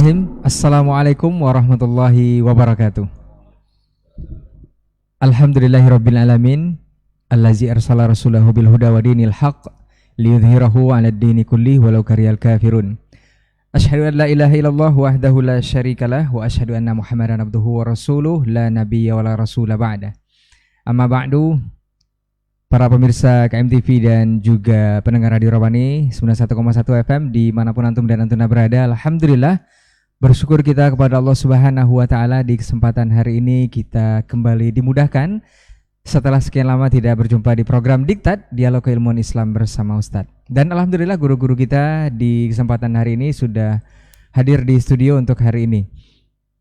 Assalamualaikum warahmatullahi wabarakatuh. Alhamdulillahirabbil alamin allazi arsala rasulahu bil huda wa dinil haqq liyudhhirahu 'alad dini kulli walau karihal kafirun. Asyhadu an la ilaha illallah wahdahu la syarikalah wa asyhadu anna Muhammadan abduhu wa rasuluh la nabiyya wa la rasula ba'da. Amma ba'du. Para pemirsa KMTV dan juga pendengar Radio Rawani 91,1 FM dimanapun antum dan antuna berada, alhamdulillah bersyukur kita kepada Allah Subhanahu wa Ta'ala di kesempatan hari ini kita kembali dimudahkan setelah sekian lama tidak berjumpa di program Diktat Dialog Keilmuan Islam bersama Ustadz. Dan alhamdulillah guru-guru kita di kesempatan hari ini sudah hadir di studio untuk hari ini.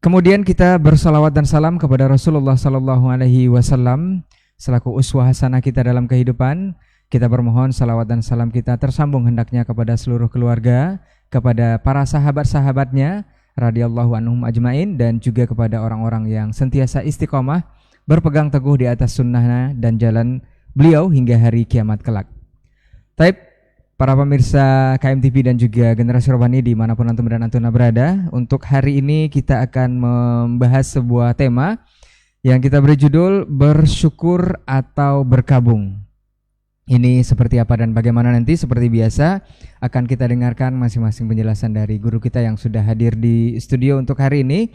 Kemudian kita bersalawat dan salam kepada Rasulullah Sallallahu Alaihi Wasallam selaku uswah hasanah kita dalam kehidupan. Kita bermohon salawat dan salam kita tersambung hendaknya kepada seluruh keluarga, kepada para sahabat-sahabatnya radhiyallahu anhum ajmain, dan juga kepada orang-orang yang sentiasa istiqomah berpegang teguh di atas sunnahnya dan jalan beliau hingga hari kiamat kelak. Taib, para pemirsa KMTV dan juga generasi Rawani dimanapun antum dan antuna berada, untuk hari ini kita akan membahas sebuah tema yang kita beri judul bersyukur atau berkabung. Ini seperti apa dan bagaimana nanti seperti biasa akan kita dengarkan masing-masing penjelasan dari guru kita yang sudah hadir di studio untuk hari ini.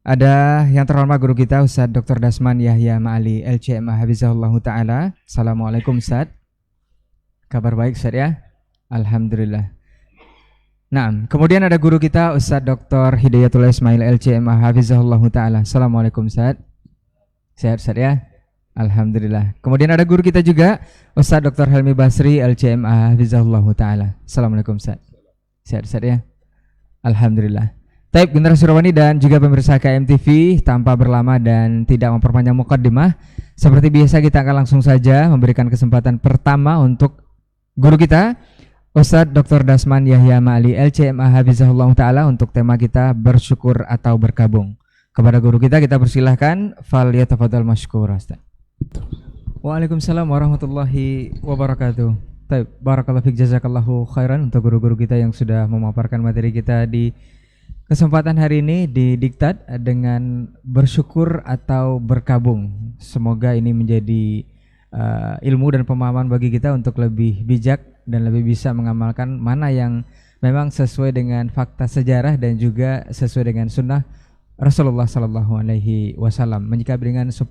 Ada yang terhormat guru kita Ustaz Dr. Dasman Yahya Ma'ali LCMA Hafizahullah Ta'ala. Assalamualaikum Ustaz. Kabar baik Ustaz ya? Alhamdulillah. Nah, kemudian ada guru kita Ustaz Dr. Hidayatullah Ismail LCMA Hafizahullah Ta'ala. Assalamualaikum Ustaz. Sehat Ustaz ya? Alhamdulillah. Kemudian ada guru kita juga Ustaz Dr. Helmi Basri LCMA Hafizahullah Ta'ala. Assalamualaikum Ustaz. Sehat Ustaz ya? Alhamdulillah. Taib generasi Rawani dan juga pemirsa KMTV, tanpa berlama dan tidak memperpanjang muqaddimah, seperti biasa kita akan langsung saja memberikan kesempatan pertama untuk guru kita Ustaz Dr. Dasman Yahya Ma'ali LCMA Hafizahullah Ta'ala untuk tema kita bersyukur atau berkabung. Kepada guru kita persilahkan, fal yatafadhal mashkura Ustaz. Waalaikumsalam warahmatullahi wabarakatuh. Taib, barakallahu fik, jazakallahu khairan untuk guru-guru kita yang sudah memaparkan materi kita di kesempatan hari ini di Diktat dengan bersyukur atau berkabung. Semoga ini menjadi ilmu dan pemahaman bagi kita untuk lebih bijak dan lebih bisa mengamalkan mana yang memang sesuai dengan fakta sejarah dan juga sesuai dengan sunnah Rasulullah Sallallahu Alaihi Wasallam menyikapi dengan 10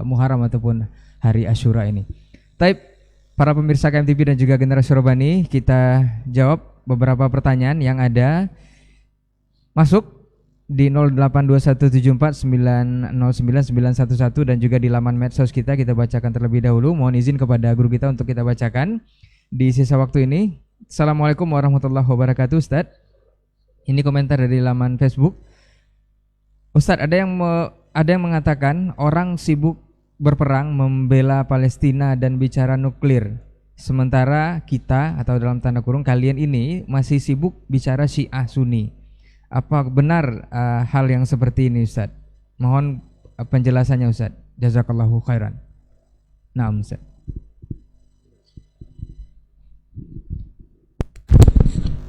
Muharram ataupun hari Asyura ini. Taib, para pemirsa KMTV dan juga generasi Rawani, kita jawab beberapa pertanyaan yang ada. Masuk di 082174909911 dan juga di laman medsos kita bacakan terlebih dahulu. Mohon izin kepada guru kita untuk kita bacakan di sisa waktu ini. Assalamualaikum warahmatullahi wabarakatuh Ustaz. Ini komentar dari laman Facebook. Ustaz, ada yang mengatakan orang sibuk berperang membela Palestina dan bicara nuklir, sementara kita atau dalam tanda kurung kalian ini masih sibuk bicara Syiah Sunni. Apa benar hal yang seperti ini Ustaz? Mohon penjelasannya Ustaz. Jazakallahu khairan. Naam Ustaz.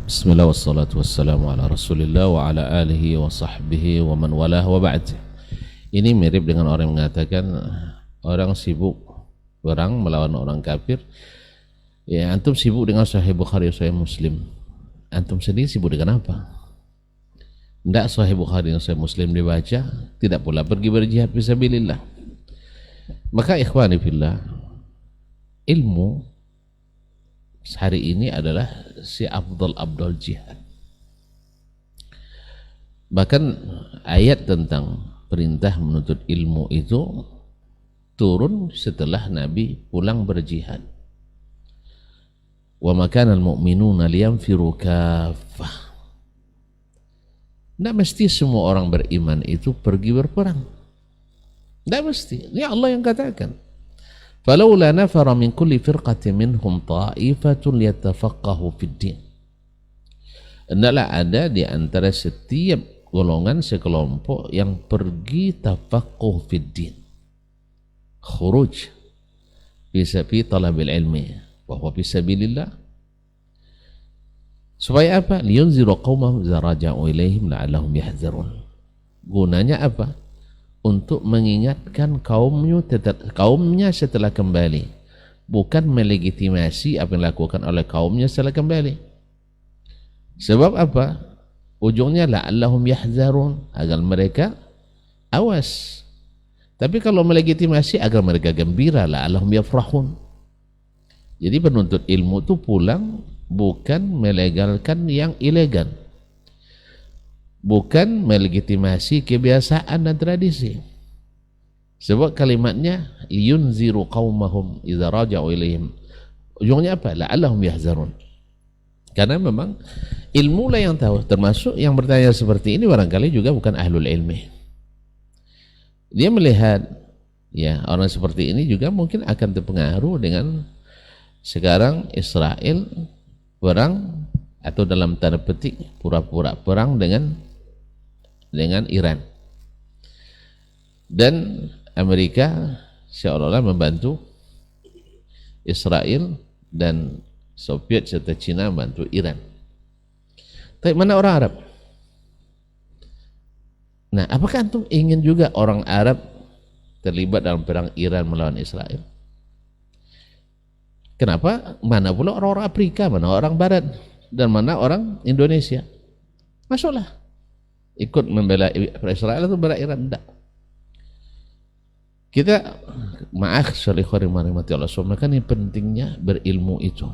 Bismillah wassalatu wassalamu ala rasulillah wa ala alihi wa sahbihi wa man walah wa ba'd. Ini mirip dengan orang yang mengatakan orang sibuk perang melawan orang kafir. Ya, antum sibuk dengan Sahih Bukhari, Sahih Muslim. Antum sendiri sibuk dengan apa? Tidak Sahih Bukhari dan Sahih Muslim dibaca, tidak pula pergi berjihad fisabilillah. Maka ikhwani fillah, ilmu hari ini adalah si afdal jihad. Bahkan ayat tentang perintah menuntut ilmu itu turun setelah Nabi pulang berjihad. Wa ma kana al-mu'minuna liyanfiru kaffah. Tidak mesti semua orang beriman itu pergi berperang. Tidak mesti. Ini Allah yang katakan. Falaula nafara min kulli firqatin minhum ta'ifatun liyatafaqahu fid din. Hendaklah ada di antara setiap golongan sekelompok yang pergi tafaqquh fid din. Khuruj fi talabil ilmi wa huwa fi sabilillah. Supaya apa? Liyunziru qaumahum idza raja'u ilaihim la'allahum yahzarun. Gunanya apa? Untuk mengingatkan kaumnya setelah kembali, bukan melegitimasi apa yang dilakukan oleh kaumnya setelah kembali. Sebab apa? Ujungnya la'allahum yahzarun, agar mereka awas. Tapi kalau melegitimasi agar mereka gembira, la'allahum yafrahun. Jadi penuntut ilmu itu pulang bukan melegalkan yang ilegal, bukan melegitimasi kebiasaan dan tradisi. Sebab kalimatnya yunziru qaumahum idza raja'u ilaihim. Ujungnya apa? La'allahum yahzarun. Karena memang ilmu lah yang tahu, termasuk yang bertanya seperti ini barangkali juga bukan ahlul ilmi. Dia melihat ya orang seperti ini juga mungkin akan terpengaruh dengan sekarang Israel perang atau dalam tanda petik pura-pura perang dengan Iran, dan Amerika seolah-olah membantu Israel dan Soviet serta Cina membantu Iran. Tapi mana orang Arab? Nah, apakah antum ingin juga orang Arab terlibat dalam perang Iran melawan Israel? Kenapa? Mana pula orang-orang Afrika, mana orang Barat, dan mana orang Indonesia? Masuklah ikut membela Israel atau membela Iran? Tidak. Kita maka ini pentingnya berilmu itu.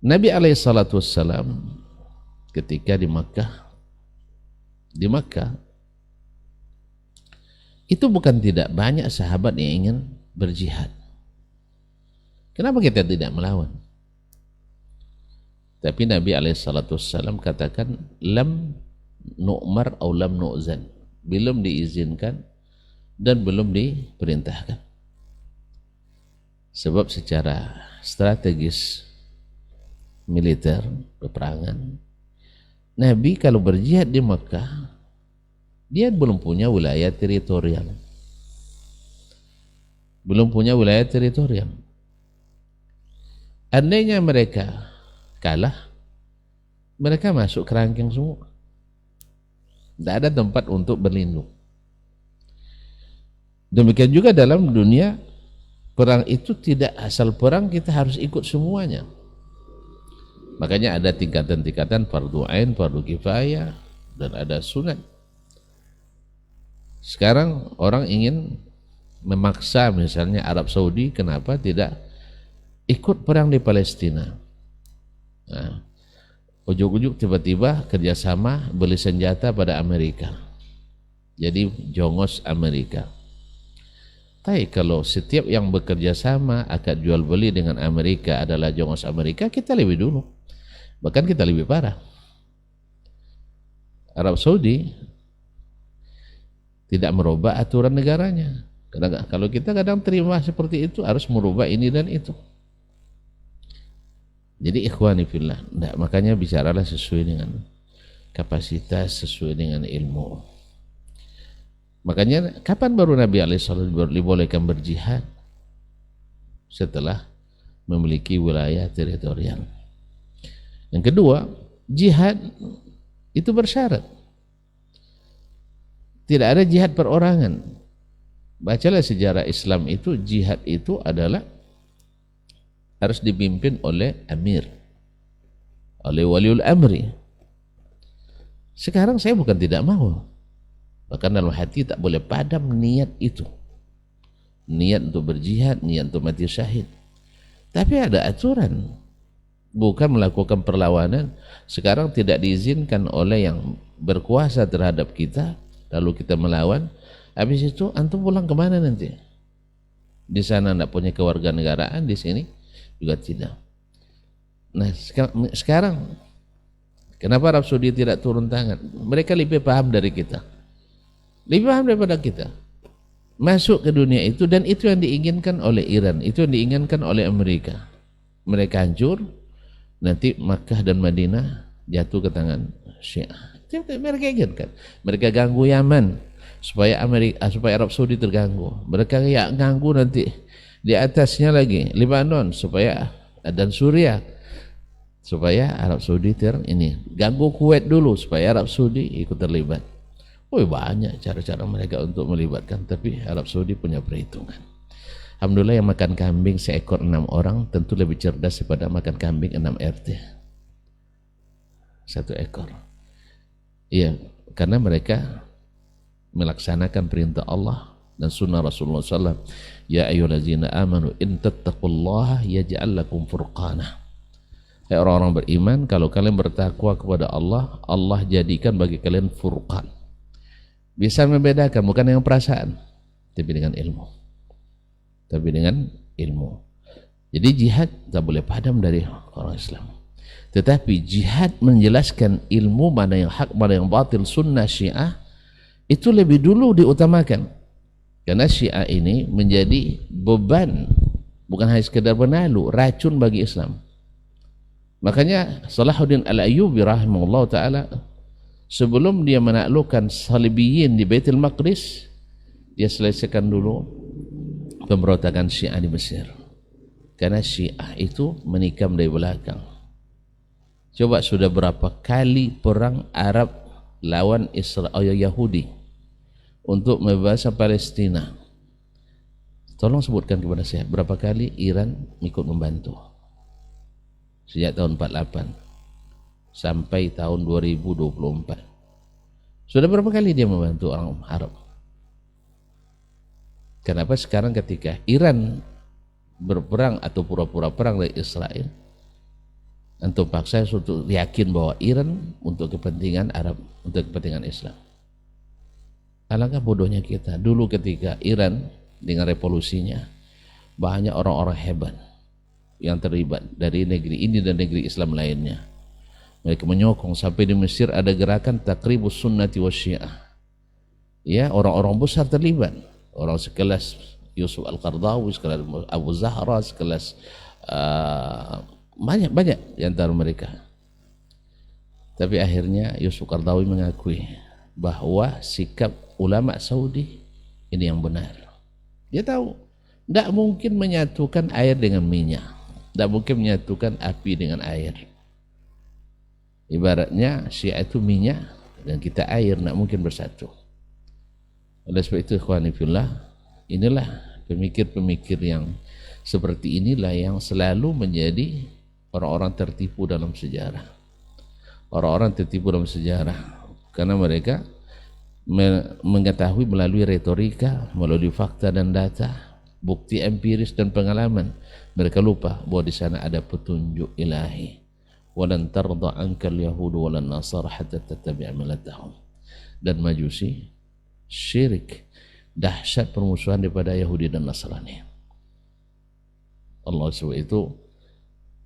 Nabi SAW ketika di Makkah itu bukan tidak banyak sahabat yang ingin berjihad. Kenapa kita tidak melawan? Tapi Nabi SAW katakan lam nu'mar atau lam nu'zan, belum diizinkan dan belum diperintahkan. Sebab secara strategis militer peperangan, Nabi kalau berjihad di Makkah dia belum punya wilayah teritorial, Andainya mereka kalah, mereka masuk kerangkeng semua, tidak ada tempat untuk berlindung. Demikian juga dalam dunia perang itu tidak asal perang kita harus ikut semuanya. Makanya ada tingkatan-tingkatan fardu ain, fardu kifayah, dan ada sunat. Sekarang orang ingin memaksa misalnya Arab Saudi, kenapa tidak ikut perang di Palestina? Nah, ujuk-ujuk tiba-tiba kerjasama beli senjata pada Amerika, jadi jongos Amerika. Tapi kalau setiap yang bekerja sama akan jual beli dengan Amerika adalah jongos Amerika, kita lebih dulu, bahkan kita lebih parah. Arab Saudi tidak merubah aturan negaranya. Karena kalau kita kadang terima seperti itu, harus merubah ini dan itu. Jadi ikhwani fillah, makanya bicaralah sesuai dengan kapasitas, sesuai dengan ilmu. Makanya kapan baru Nabi SAW dibolehkan berjihad? Setelah memiliki wilayah teritorial. Yang kedua, jihad itu bersyarat. Tidak ada jihad perorangan. Bacalah sejarah Islam itu, jihad itu adalah harus dipimpin oleh amir, oleh waliul amri. Sekarang saya bukan tidak mau, bahkan dalam hati tak boleh padam niat itu, niat untuk berjihad, niat untuk mati syahid. Tapi ada aturan, bukan melakukan perlawanan. Sekarang tidak diizinkan oleh yang berkuasa terhadap kita, lalu kita melawan. Habis itu antum pulang kemana nanti? Di sana tidak punya kewarganegaraan, di sini juga tidak. Nah sekarang kenapa Arab Saudi tidak turun tangan? Mereka lebih paham dari kita, lebih paham daripada kita, masuk ke dunia itu, dan itu yang diinginkan oleh Iran, itu yang diinginkan oleh Amerika. Mereka hancur, nanti Makkah dan Madinah jatuh ke tangan Syiah. Itu mereka inginkan. Mereka ganggu Yaman supaya Arab Saudi terganggu. Mereka ganggu nanti di atasnya lagi Lebanon supaya, dan Suriah. supaya Arab Saudi ini ganggu Kuwait dulu supaya Arab Saudi ikut terlibat. Banyak cara-cara mereka untuk melibatkan, tapi Arab Saudi punya perhitungan. Alhamdulillah yang makan kambing seekor 6 orang tentu lebih cerdas daripada makan kambing 6 RT 1 ekor. Iya, karena mereka melaksanakan perintah Allah dan sunnah Rasulullah SAW. Ya ayyuhallazina amanu in tattaqullaha yaj'al lakum furqana. Hai orang-orang beriman, kalau kalian bertakwa kepada Allah, Allah jadikan bagi kalian furqan. Bisa membedakan, bukan dengan perasaan, tapi dengan ilmu. Jadi jihad tak boleh padam dari orang Islam. Tetapi jihad menjelaskan ilmu mana yang hak, mana yang batil, sunnah Syiah, itu lebih dulu diutamakan. Karena Syiah ini menjadi beban, bukan hanya sekedar benalu, racun bagi Islam. Makanya Salahuddin Al-Ayyubi rahimahullah ta'ala, sebelum dia menaklukkan Salibiyin di Baitul Maqdis, dia selesaikan dulu pemberontakan Syiah di Mesir. Karena Syiah itu menikam dari belakang. Coba sudah berapa kali perang Arab lawan Israel Yahudi untuk membebaskan Palestina. Tolong sebutkan kepada saya berapa kali Iran ikut membantu sejak tahun 48 sampai tahun 2024. Sudah berapa kali dia membantu orang Arab? Kenapa sekarang ketika Iran berperang atau pura-pura perang dari Israel, untuk paksa untuk yakin bahwa Iran untuk kepentingan Arab, untuk kepentingan Islam. Alangkah bodohnya kita. Dulu ketika Iran dengan revolusinya, banyak orang-orang hebat yang terlibat dari negeri ini dan negeri Islam lainnya. Mereka menyokong sampai di Mesir ada gerakan Takribus Sunnati wa Syiah. Ya, orang-orang besar terlibat. Orang sekelas Yusuf Al-Qardawi, sekelas Abu Zahra, sekelas banyak di antara mereka. Tapi akhirnya Yusuf Qardawi mengakui bahwa sikap ulama Saudi ini yang benar. Dia tahu tidak mungkin menyatukan air dengan minyak, tidak mungkin menyatukan api dengan air. Ibaratnya Syiah itu minyak dan kita air, tidak mungkin bersatu. Oleh sebab itu ikhwani fillah, inilah pemikir-pemikir yang seperti inilah yang selalu menjadi orang-orang tertipu dalam sejarah. Orang-orang tertipu dalam sejarah karena mereka mengetahui melalui retorika, melalui fakta dan data, bukti empiris dan pengalaman. Mereka lupa bahwa di sana ada petunjuk ilahi. Walan tarda ankal yahudu walan nasara hatta tattabi'a millatahum. Dan Majusi, syirik, dahsyat permusuhan daripada Yahudi dan Nasrani. Allah sebab itu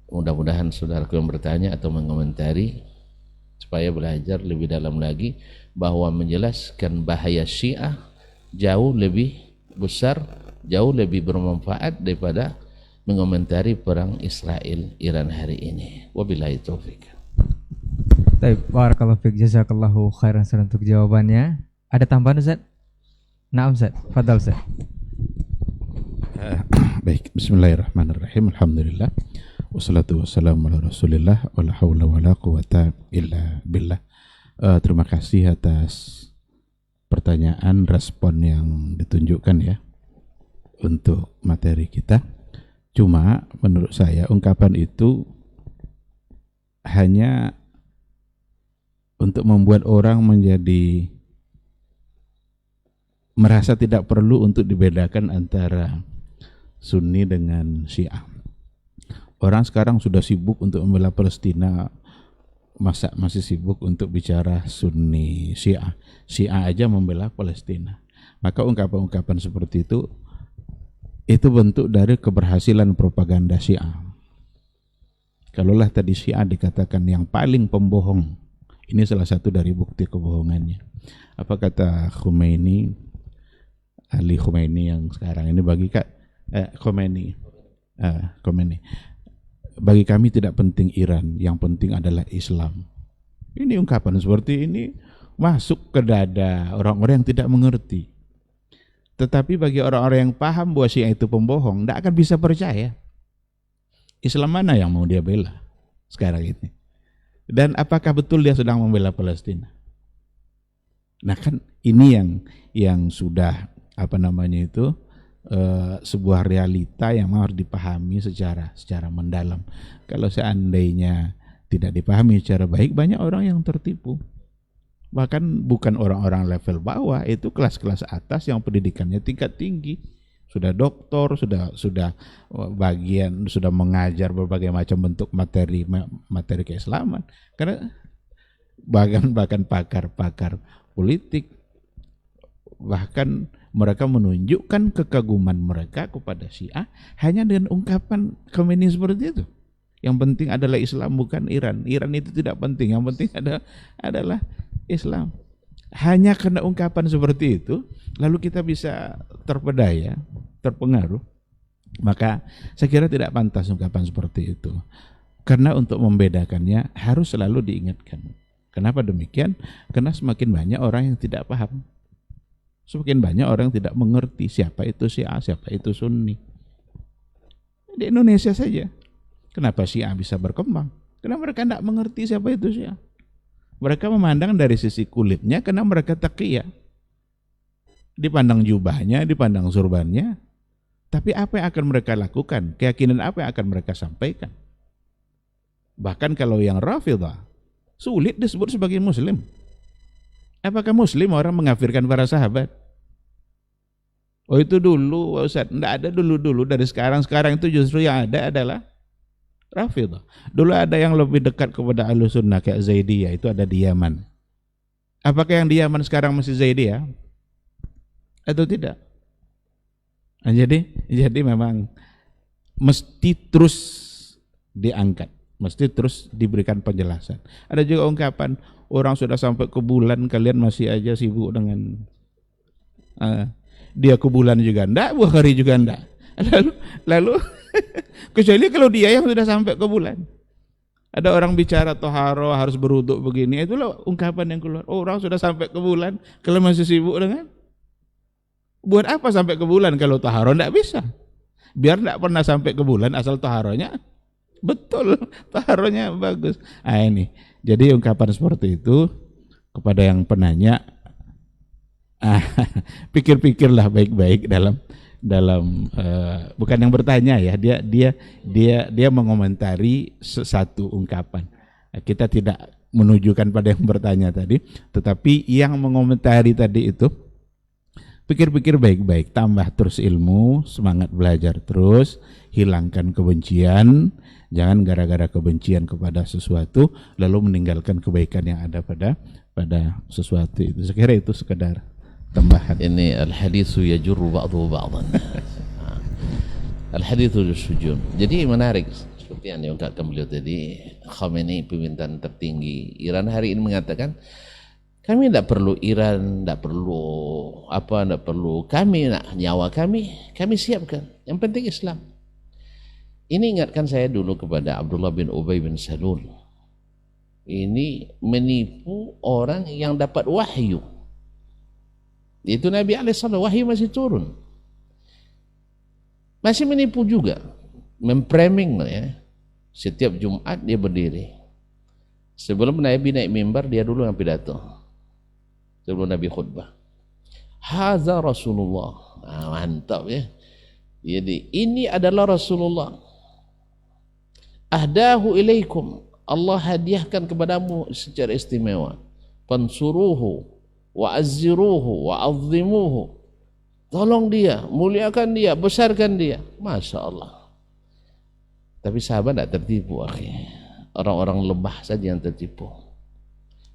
mudah-mudahan saudaraku yang bertanya atau mengomentari supaya belajar lebih dalam lagi bahwa menjelaskan bahaya Syiah jauh lebih besar, jauh lebih bermanfaat daripada mengomentari perang Israel-Iran hari ini. Wabillahi taufik. Baik, barakallahu fiik, jazakallahu khairan untuk jawabannya. Ada tambahan Ustaz? Naam Ustaz, fadhal Ustaz. Baik, bismillahirrahmanirrahim. Alhamdulillah. Wassalatu wassalamu ala Rasulillah wala haula wala quwata illa billah. Terima kasih atas pertanyaan, respon yang ditunjukkan ya untuk materi kita. Cuma menurut saya ungkapan itu hanya untuk membuat orang menjadi merasa tidak perlu untuk dibedakan antara Sunni dengan Syiah. Orang sekarang sudah sibuk untuk membela Palestina, masa masih sibuk untuk bicara Sunni Syiah. Syiah aja membela Palestina. Maka ungkapan-ungkapan seperti itu bentuk dari keberhasilan propaganda Syiah. Kalaulah tadi Syiah dikatakan yang paling pembohong, ini salah satu dari bukti kebohongannya. Apa kata Khomeini, Ali Khomeini yang sekarang ini Khomeini, bagi kami tidak penting Iran, yang penting adalah Islam. Ini ungkapan seperti ini masuk ke dada orang-orang yang tidak mengerti. Tetapi bagi orang-orang yang paham bahwa Syiah itu pembohong, tidak akan bisa percaya. Islam mana yang mau dia bela? sekarang ini. Dan apakah betul dia sedang membela Palestina? Nah kan ini yang sudah sebuah realita yang harus dipahami secara mendalam. Kalau seandainya tidak dipahami secara baik, banyak orang yang tertipu. Bahkan bukan orang-orang level bawah, itu kelas-kelas atas yang pendidikannya tingkat tinggi, sudah doktor, sudah mengajar berbagai macam bentuk materi keislaman. Karena bahkan pakar politik, bahkan mereka menunjukkan kekaguman mereka kepada Syiah hanya dengan ungkapan komunis seperti itu. Yang penting adalah Islam, bukan Iran. Iran itu tidak penting, yang penting adalah Islam. Hanya karena ungkapan seperti itu, lalu kita bisa terpedaya, terpengaruh. Maka saya kira tidak pantas ungkapan seperti itu. Karena untuk membedakannya harus selalu diingatkan. Kenapa demikian? Karena semakin banyak orang yang tidak paham. Semakin banyak orang yang tidak mengerti siapa itu Syiah, siapa itu Sunni. Di Indonesia saja. Kenapa Syiah bisa berkembang? Karena mereka tidak mengerti siapa itu Syiah. Mereka memandang dari sisi kulitnya karena mereka taqiyah. Dipandang jubahnya, dipandang surbannya. Tapi apa yang akan mereka lakukan? Keyakinan apa yang akan mereka sampaikan? Bahkan kalau yang Rafidhah, sulit disebut sebagai Muslim. Apakah Muslim orang mengkafirkan para sahabat? Oh itu dulu Ustaz, tidak ada dulu dari sekarang itu justru yang ada adalah Rafidhah. Dulu ada yang lebih dekat kepada Ahlussunnah kayak Zaidiyah, itu ada di Yaman. Apakah yang di Yaman sekarang masih Zaidiyah? Atau tidak? Nah, jadi memang mesti terus diangkat, mesti terus diberikan penjelasan. Ada juga ungkapan, orang sudah sampai ke bulan, kalian masih aja sibuk dengan dia ke bulan juga enggak, Bukhari juga enggak. Lalu kecuali kalau dia yang sudah sampai ke bulan. Ada orang bicara toharo harus berwuduk begini, itulah ungkapan yang keluar. Oh, orang sudah sampai ke bulan, kalian masih sibuk dengan? Buat apa sampai ke bulan kalau toharo? Enggak bisa. Biar enggak pernah sampai ke bulan asal toharonya betul, toharonya bagus. Ini. Jadi ungkapan seperti itu kepada yang penanya, pikir-pikirlah baik-baik dalam bukan yang bertanya ya, dia mengomentari satu ungkapan. Kita tidak menunjukkan pada yang bertanya tadi, tetapi yang mengomentari tadi itu pikir-pikir baik-baik, tambah terus ilmu, semangat belajar terus, hilangkan kebencian. Jangan gara-gara kebencian kepada sesuatu lalu meninggalkan kebaikan yang ada pada sesuatu itu. Saya kira itu sekedar tambahan. Ini al-haditsu yajurru ba'dahu ba'dan. Al-haditsu sujun. Jadi menarik seperti yang diungkapkan beliau tadi. Khamenei, pimpinan tertinggi Iran hari ini mengatakan, kami tidak perlu Iran, tidak perlu kami, nyawa kami siapkan. Yang penting Islam. Ini ingatkan saya dulu kepada Abdullah bin Ubay bin Salul. Ini menipu orang yang dapat wahyu. Itu Nabi alaihissalam, wahyu masih turun. Masih menipu juga. Memframing ya. Setiap Jumat dia berdiri. Sebelum Nabi naik mimbar, dia dulu yang pidato. Sebelum Nabi khutbah. Haza Rasulullah. Mantap ya. Jadi ini adalah Rasulullah. Ahdahu ilaikum, Allah hadiahkan kepadamu secara istimewa. Fansuruhu wa azziruhu wa azzimuhu. Tolong dia, muliakan dia, besarkan dia. Masya Allah. Tapi sahabat tidak tertipu akhirnya. Orang-orang lemah saja yang tertipu.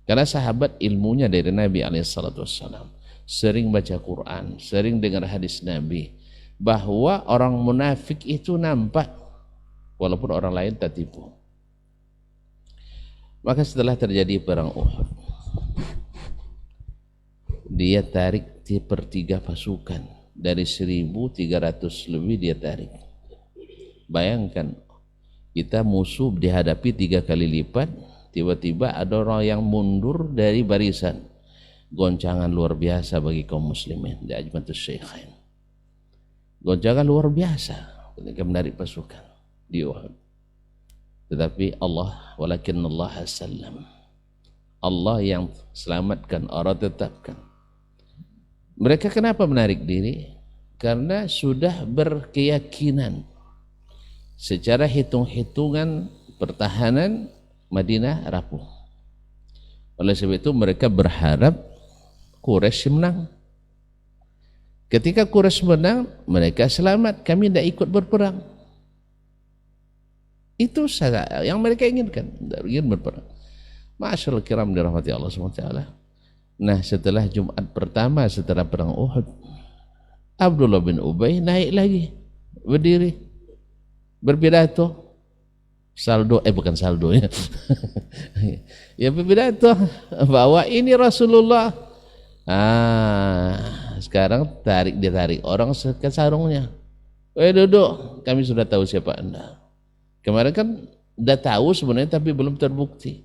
Karena sahabat ilmunya dari Nabi SAW, sering baca Quran, sering dengar hadis Nabi, bahwa orang munafik itu nampak walaupun orang lain tertipu. Maka setelah terjadi perang Uhud, dia tarik sepertiga pasukan dari 1.300 lebih dia tarik. Bayangkan, kita musuh dihadapi 3 kali lipat, tiba-tiba ada orang yang mundur dari barisan. Goncangan luar biasa bagi kaum muslimin di Ajmatus Syaikhain. Goncangan luar biasa ketika menarik pasukan di Uhud. tetapi Allah, walakin Allah salam. Allah yang selamatkan, Allah tetapkan. Mereka kenapa menarik diri? Karena sudah berkeyakinan secara hitung-hitungan pertahanan Madinah rapuh. Oleh sebab itu mereka berharap Quraisy menang. Ketika Quraisy menang, mereka selamat, kami tidak ikut berperang. Itu saja yang mereka inginkan, tidak ingin berperang. Ma'asyiral kiram dirahmati Allah SWT. Nah, setelah Jumat pertama setelah perang Uhud, Abdullah bin Ubay naik lagi, berdiri, berpidato. Bukan saldo ya. Ya berpidato bahwa ini Rasulullah. Sekarang ditarik orang ke sarungnya. Duduk, kami sudah tahu siapa Anda. Kemarin kan udah tahu sebenarnya tapi belum terbukti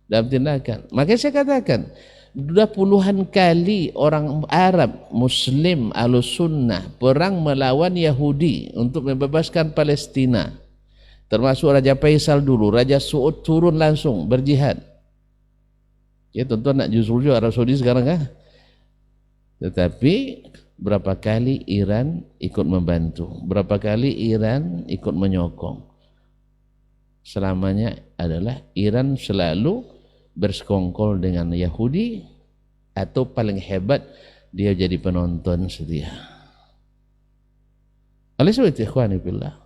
dalam tindakan. Makanya saya katakan, sudah puluhan kali orang Arab, Muslim, Ahlus Sunnah perang melawan Yahudi untuk membebaskan Palestina. Termasuk Raja Faisal dulu, Raja Saud turun langsung berjihad. Ya tentu nak justru Arab Saudi sekarang kan. Tetapi berapa kali Iran ikut membantu, berapa kali Iran ikut menyokong. Selamanya adalah Iran selalu bersekongkol dengan Yahudi atau paling hebat dia jadi penonton setia. Oleh sebab itu ikhwani fillah,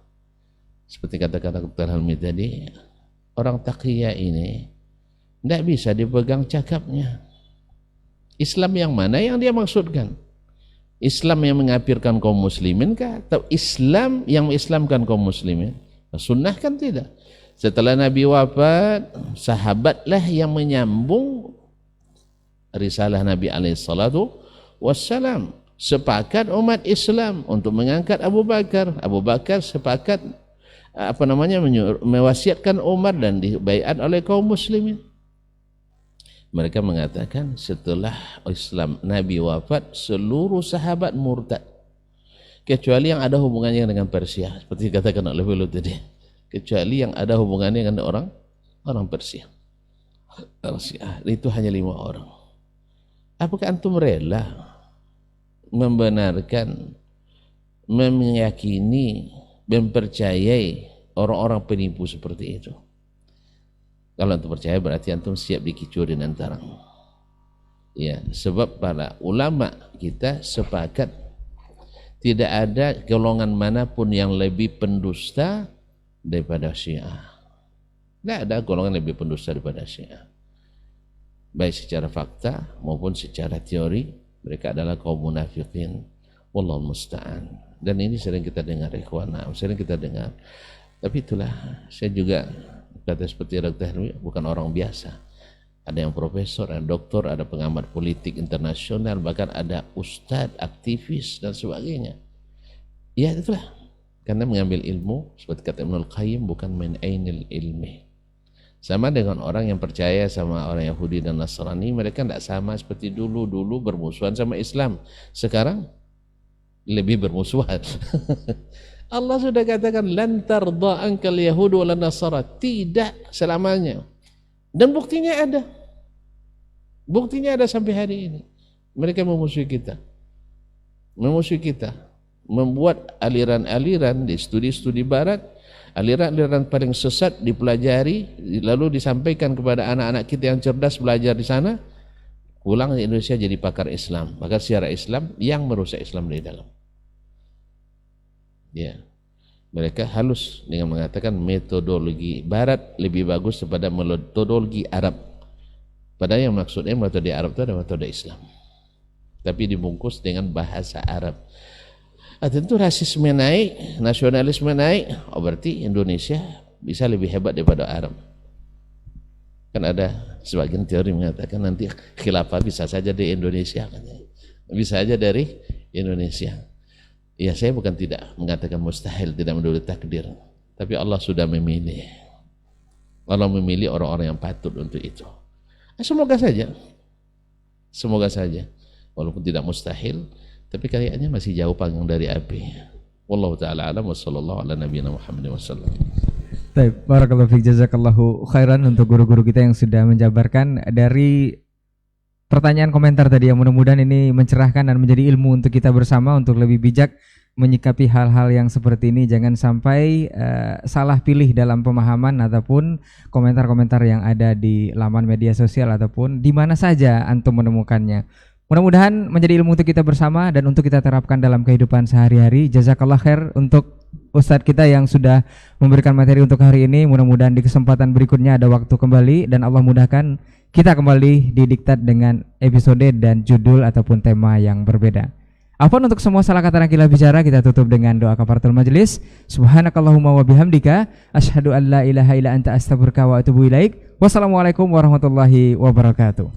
seperti kata-kata Dr. Helmi tadi, orang taqiyya ini tidak bisa dipegang cakapnya. Islam yang mana yang dia maksudkan? Islam yang mengkafirkan kaum muslimin kah? Atau Islam yang mengislamkan kaum muslimin? Sunnah kan tidak. Setelah Nabi wafat, sahabatlah yang menyambung risalah Nabi alaihissalatu wassalam. Sepakat umat Islam untuk mengangkat Abu Bakar. Abu Bakar sepakat mewasiatkan Umar dan dibaiat oleh kaum muslimin. Mereka mengatakan setelah Islam Nabi wafat, seluruh sahabat murtad kecuali yang ada hubungannya dengan Persia, seperti dikatakan oleh beliau tadi, kecuali yang ada hubungannya dengan orang Persia. Itu hanya 5 orang. Apakah antum rela membenarkan, meyakini, mempercayai orang-orang penipu seperti itu? Kalau antum percaya berarti antum siap dikicurin antara. Ya, sebab para ulama kita sepakat tidak ada golongan manapun yang lebih pendusta daripada Syiah. Tidak ada golongan lebih pendusta daripada Syiah. Baik secara fakta maupun secara teori, mereka adalah kaum munafikin. Wallahu musta'an. Dan ini sering kita dengar, ikhwana, sering kita dengar. Tapi itulah, saya juga kata seperti Dr. Helmi, bukan orang biasa. Ada yang profesor, ada doktor, ada pengamat politik internasional, bahkan ada ustadz, aktivis dan sebagainya. Ya itulah, karena mengambil ilmu seperti kata Ibnul Qayyim bukan min ainil ilmi. Sama dengan orang yang percaya sama orang Yahudi dan Nasrani, mereka tidak sama seperti dulu bermusuhan sama Islam. Sekarang lebih bermusuhan. Allah sudah katakan lan tarda ankal yahud wal nasara, tidak selamanya. Dan buktinya ada. Buktinya ada sampai hari ini. Mereka memusuhi kita. Memusuhi kita. Membuat aliran-aliran di studi-studi barat, aliran-aliran paling sesat dipelajari, lalu disampaikan kepada anak-anak kita yang cerdas belajar di sana, pulang di Indonesia jadi pakar Islam, pakar sejarah Islam yang merusak Islam dari dalam. Ya, mereka halus dengan mengatakan metodologi Barat lebih bagus daripada metodologi Arab. Padahal yang maksudnya metode Arab itu adalah metode Islam, tapi dibungkus dengan bahasa Arab. Tentu rasisme naik, nasionalisme naik. Berarti Indonesia bisa lebih hebat daripada Arab. Kan ada sebagian teori mengatakan nanti khilafah bisa saja di Indonesia, bisa saja dari Indonesia. Ya, saya bukan tidak mengatakan mustahil, tidak menurut takdir, tapi Allah sudah memilih. Allah memilih orang-orang yang patut untuk itu. Semoga saja, walaupun tidak mustahil, tapi kayaknya masih jauh panggang dari api. Wallahu ta'ala alam wa sallallahu ala nabiyina Muhammadin wa sallam. Baik, barakallahu fiik, jazakallahu khairan untuk guru-guru kita yang sudah menjabarkan dari pertanyaan komentar tadi, yang mudah-mudahan ini mencerahkan dan menjadi ilmu untuk kita bersama untuk lebih bijak menyikapi hal-hal yang seperti ini. Jangan sampai salah pilih dalam pemahaman ataupun komentar-komentar yang ada di laman media sosial ataupun di mana saja antum menemukannya. Mudah-mudahan menjadi ilmu untuk kita bersama dan untuk kita terapkan dalam kehidupan sehari-hari. Jazakallah khair untuk Ustadz kita yang sudah memberikan materi untuk hari ini. Mudah-mudahan di kesempatan berikutnya ada waktu kembali dan Allah mudahkan kita kembali didiktat dengan episode dan judul ataupun tema yang berbeda. Afwan untuk semua salah kata dan khilaf bicara, kita tutup dengan doa kafaratul majelis. Subhanakallahumma wa bihamdika asyhadu an la ilaha illa anta astaghfiruka wa atubu ilaik. Wassalamualaikum warahmatullahi wabarakatuh.